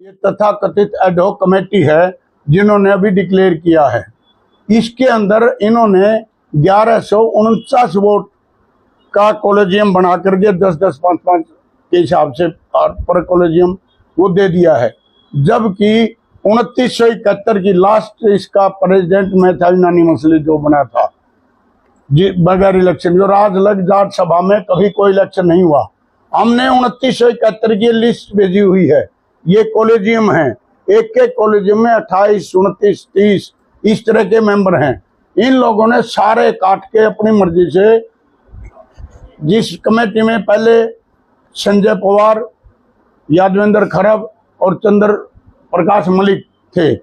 ये तथाकथित ad hoc committee है जिन्होंने अभी डिक्लेयर किया है। इसके अंदर इन्होंने 1149 वोट का कॉलेजियम बना करके 10-10, 5-5 के हिसाब से पर कॉलेजियम वो दे दिया है, जबकि 2971 की लास्ट इसका प्रेसिडेंट में था यूनानिमसली जो बना था जी बगैर इलेक्शन, जो राजलग जाट सभा में कभी कोई इलेक्शन नहीं हुआ। हमने 2971 की लिस्ट भेजी हुई है। ये कॉलेजियम है, एक कॉलेजियम में 28, 29, 30 इस तरह के मेंबर हैं। इन लोगों ने सारे काट के अपनी मर्जी से, जिस कमेटी में पहले संजय पवार, यादवेंद्र खरब और चंद्र प्रकाश मलिक थे,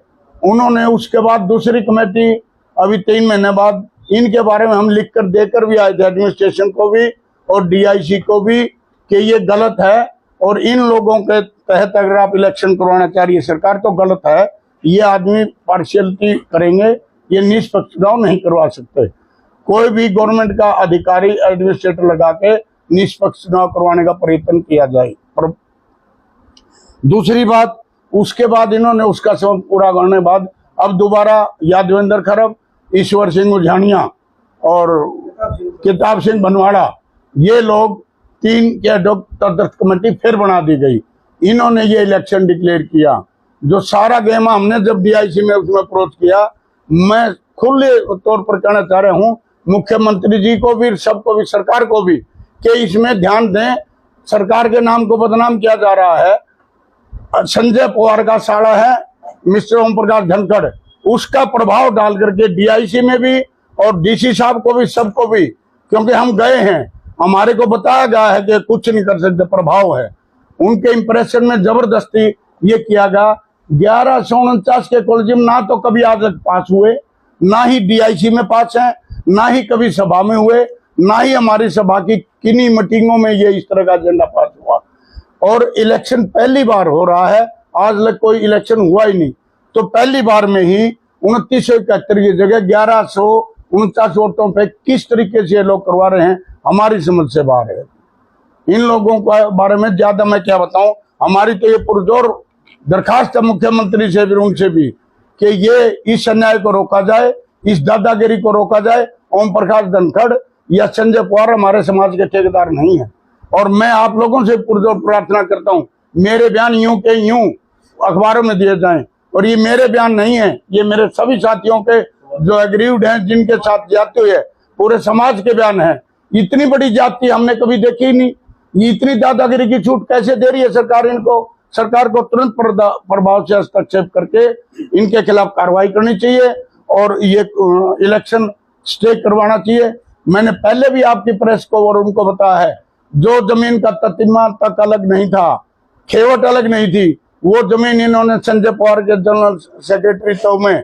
उन्होंने उसके बाद दूसरी कमेटी अभी 3 महीने बाद इनके बारे में हम लिख कर देकर भी आए थे एडमिनिस्ट्रेशन को भी और डीआईसी को भी कि ये गलत है और इन लोगों के तहत अगर आप इलेक्शन करवाना चाह रही है सरकार तो गलत है। ये आदमी पार्शियलिटी करेंगे, ये निष्पक्ष चुनाव नहीं करवा सकते। कोई भी गवर्नमेंट का अधिकारी एडमिनिस्ट्रेटर लगा के निष्पक्ष चुनाव करवाने का प्रयत्न किया जाए। और दूसरी बात, उसके बाद इन्होंने उसका शौक पूरा करने बाद अब दोबारा यादवेंद्र खरब, ईश्वर सिंह उझानिया और किताब सिंह बनवाड़ा, ये लोग 3 के एडहॉक तदर्थ कमेटी फिर बना दी गई। इन्होंने ये इलेक्शन डिक्लेयर किया। जो सारा गेम हमने जब डीआईसी में उसमें अप्रोच किया, मैं खुले तौर पर कहना चाह रहा हूँ मुख्यमंत्री जी को भी, सबको भी, सरकार को भी, कि इसमें ध्यान दें। सरकार के नाम को बदनाम किया जा रहा है। संजय पवार का साड़ा है मिस्टर ओम प्रकाश धनखड़, उसका प्रभाव डाल करके डीआईसी में भी और डीसी साहब को भी, सबको भी, क्योंकि हम गए हैं, हमारे को बताया गया है कि कुछ नहीं कर सकते, प्रभाव है। उनके इंप्रेशन में जबरदस्ती ये किया गया। 1149 के कॉलेजियम ना तो कभी आज तक पास हुए, ना ही डीआईसी में पास है, ना ही कभी सभा में हुए, ना ही हमारी सभा की किन्हीं मीटिंगों में ये इस तरह का एजेंडा पास हुआ। और इलेक्शन पहली बार हो रहा है, आज तक कोई इलेक्शन हुआ ही नहीं। तो पहली बार में ही 2971 की जगह 1149 वोटों पे किस तरीके से लोग करवा रहे हैं, हमारी समझ से बाहर है। इन लोगों के बारे में ज्यादा मैं क्या बताऊं। हमारी तो ये पुरजोर दरखास्त है मुख्यमंत्री से भी, उनसे भी, कि ये इस अन्याय को रोका जाए, इस दादागिरी को रोका जाए। ओम प्रकाश धनखड़ या संजय पवार हमारे समाज के ठेकेदार नहीं है। और मैं आप लोगों से पुरजोर प्रार्थना करता हूँ, मेरे बयान यूं के यूं अखबारों में दिए जाएं। और ये मेरे बयान नहीं है, ये मेरे सभी साथियों के जो एग्रीव्ड हैं, जिनके साथ जाते हुए पूरे समाज के बयान है। इतनी बड़ी जाति हमने कभी देखी ही नहीं। ये इतनी दादागिरी की छूट कैसे दे रही है सरकार इनको। सरकार को तुरंत प्रभाव से हस्तक्षेप करके इनके खिलाफ कार्रवाई करनी चाहिए और ये इलेक्शन स्टे करवाना चाहिए। मैंने पहले भी आपकी प्रेस को और उनको बताया है, जो जमीन का ततिमा तक अलग नहीं था, खेवट अलग नहीं थी, वो जमीन इन्होंने संजय पवार के जनरल सेक्रेटरी तो में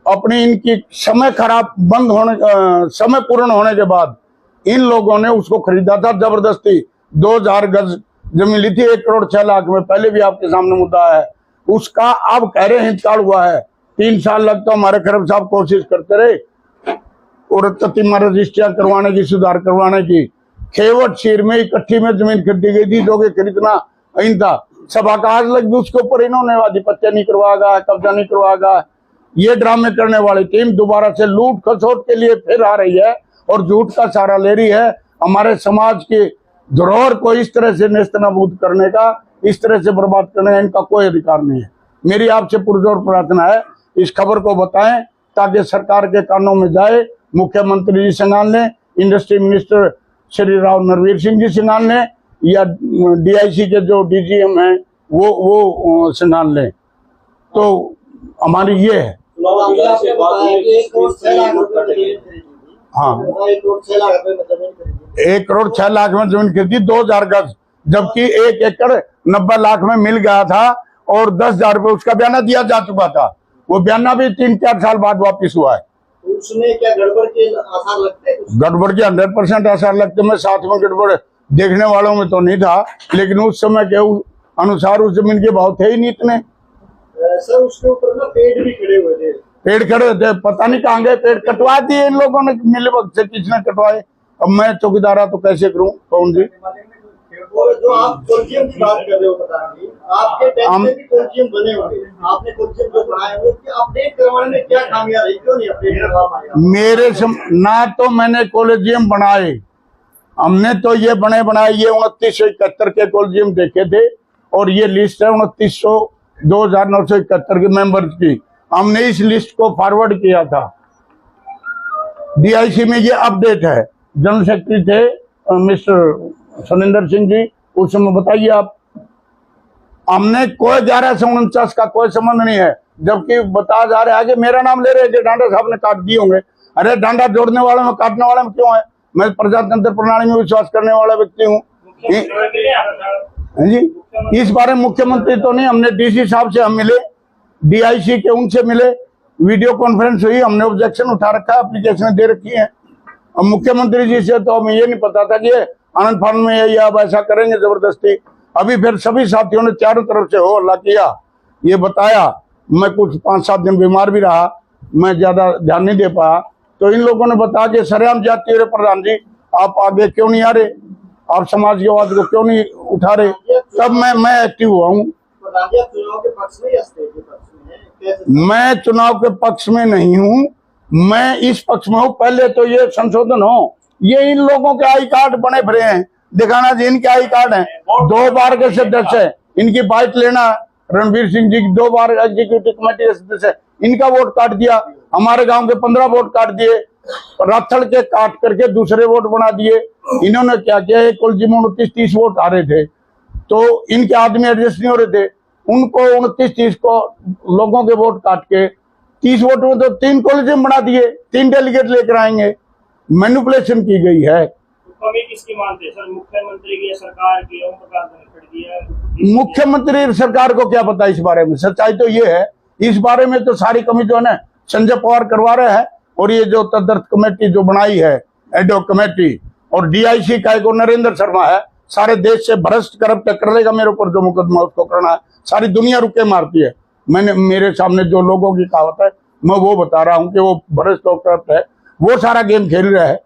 अपनी इनकी समय खराब बंद होने, समय पूर्ण होने के बाद इन लोगों ने उसको खरीदा था जबरदस्ती। 2000 गज जमीन ली थी 1 करोड़ 6 लाख में, पहले भी आपके सामने मुद्दा है। उसका अब कह रहे हैं इंतकाल हुआ है। 3 साल लगता हमारे खरब साहब कोशिश करते रहे और ततिमा रजिस्ट्रियां करवाने की, सुधार करवाने की। खेवट शीर में इकट्ठी में जमीन खरीदी गई थी, जो कि खरीदना इन था। सभा का आज लग भी उसके ऊपर इन्होंने आधिपत्य नहीं करवाएगा, कब्जा नहीं करवाएगा। ये ड्रामे करने वाली टीम दोबारा से लूट खसोट के लिए फिर आ रही है और झूठ का सहारा ले रही है। हमारे समाज के धरोहर को इस तरह से नेस्तनाबूद करने का, इस तरह से बर्बाद करने का इनका कोई अधिकार नहीं है। मेरी आपसे पुरजोर प्रार्थना है, इस खबर को बताएं ताकि सरकार के कानों में जाए। मुख्यमंत्री जी संज्ञान लें, इंडस्ट्री मिनिस्टर श्री राव नरवीर सिंह जी संज्ञान लें, या डीआईसी के जो डीजीएम हैं वो संज्ञान लें। तो हमारी ये है। हाँ, 1 करोड़ 6 लाख में जमीन खरीदी, 2000 गज, जबकि 1 एकड़ 90 लाख में मिल गया था और 10,000 रुपये उसका बयाना दिया जा चुका था। वो बयाना भी 3-4 साल बाद वापिस हुआ है। उसमें क्या गड़बड़ के आसार लगते हैं? गड़बड़ के 100% आसार लगते। मैं साथ में गड़बड़ देखने वालों में तो नहीं था, लेकिन उस समय के अनुसार उस जमीन के भाव थे ही नहीं इतने। सर उसके ऊपर ना पेड़ भी खड़े हुए थे। पेड़ खड़े थे, पता नहीं कहाँ गए। पेड़ कटवा दिए इन लोगों ने, मिले वक्त से किसने कटवाए। अब मैं चौकीदार तो कैसे करूं, कौन जी। और जो आप कोलिजियम की बात कर रहे हो प्रधान जी, आपके टैक्स में भी कोलिजियम बने होंगे, आपने कोलिजियम जो बनाए हुए कि अपडेट करवाने में क्या खामियां रही, क्यों नहीं अपडेट करवा पाए आप? ना तो मैंने कॉलेजियम बनाए, हमने तो ये बनाए ये 2971 के कॉलेजियम देखे थे और ये लिस्ट है 2971 के मेंबर्स की। हमने इस लिस्ट को फॉरवर्ड किया था डीआईसी में, ये अपडेट है। जनरल सेक्रेटरी थे मिस्टर सुनिंदर सिंह जी, उस समय बताइए आप। हमने कोई 1149 का कोई संबंध नहीं है, जबकि बता जा रहा है कि मेरा नाम ले रहे हैं कि डांडा साहब ने काट दिए होंगे। अरे डांडा जोड़ने वाले में काटने वाले में क्यों है? मैं प्रजातंत्र प्रणाली में विश्वास करने वाला व्यक्ति हूँ जी। इस बारे में मुख्यमंत्री तो नहीं, हमने डीसी साहब से हम मिले, डीआईसी के उनसे मिले, वीडियो कॉन्फ्रेंस हुई, हमने ऑब्जेक्शन उठा रखा, एप्लीकेशन दे रखी है। अब मुख्यमंत्री जी से तो हमें ये नहीं पता था कि आनंद फानंद में ये आप ऐसा करेंगे जबरदस्ती। अभी फिर सभी साथियों ने चारों तरफ से हो हल्ला किया, ये बताया। मैं कुछ 5-7 दिन बीमार भी रहा, मैं ज्यादा ध्यान नहीं दे पाया, तो इन लोगों ने बताया कि सरेआम जाती है प्रधान जी, आप आगे क्यों नहीं आ रहे, आप समाज की आवाज को क्यों नहीं उठा रहे। तब मैं एक्टिव हुआ हूँ। चुनाव के पक्ष में या स्टेट के पक्ष में? मैं चुनाव के पक्ष में नहीं हूँ, मैं इस पक्ष में हूँ। पहले तो ये संशोधन हो, ये इन लोगों के आई कार्ड बने फिरे हैं, दिखाना जी इनके आई कार्ड हैं। 2 बार के सदस्य है, इनकी बाइट लेना, रणवीर सिंह जी 2 बार एग्जीक्यूटिव कमेटी के सदस्य है, इनका वोट काट दिया। हमारे गांव के 15 वोट काट दिए, राथड़ के काट करके दूसरे वोट बना दिए। इन्होंने क्या किया, कॉलेजियम 29-30 वोट आ रहे थे, तो इनके आदमी एडजस्ट नहीं हो रहे थे, उनको 29-30 को लोगों के वोट काट के 30 वोट में तो 3 कॉलेजियम बना दिए, 3 डेलीगेट लेकर आएंगे। मैनिपुलेशन की गई है। कमी किसकी मानते हैं सर, मुख्यमंत्री की या सरकार की? ओम प्रकाश ने खड़ दिया। मुख्यमंत्री सरकार को क्या पता इस बारे में? सच्चाई तो ये है, इस बारे में तो सारी कमी जो है ना संजय पवार करवा रहे हैं। और ये जो तदर्थ कमेटी जो बनाई है, एडॉक कमेटी, और डीआईसी का एक नरेंद्र शर्मा है, सारे देश से भ्रष्ट करप्ट कर लेगा मेरे ऊपर जो मुकदमा उसको करना है। सारी दुनिया रुके मारती है। मैंने मेरे सामने जो लोगों की कहावत है मैं वो बता रहा हूँ कि वो भ्रष्ट और करप्ट है, वो सारा गेम खेल रहा है।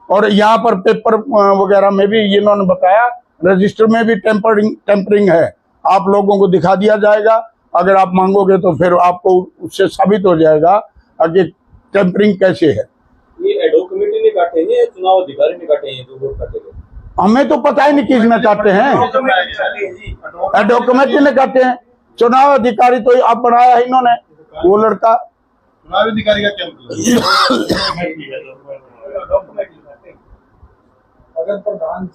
और यहाँ पर पेपर वगैरह में भी इन्होंने बताया, रजिस्टर में भी टेम्परिंग है। आप लोगों को दिखा दिया जाएगा, अगर आप मांगोगे तो फिर आपको उससे साबित हो जाएगा कि टेम्परिंग कैसे है। ये एडॉक कमेटी ने काटे हैं या चुनाव अधिकारी ने काटे हैं जो वोट काटे गए? हमें तो पता ही नहीं किसने काटे हैं, एडॉक कमेटी ने काटे हैं। चुनाव अधिकारी तो आप बनाया है इन्होंने, वो लड़का। चुनाव अधिकारी का क्या मतलब? अगर प्रधान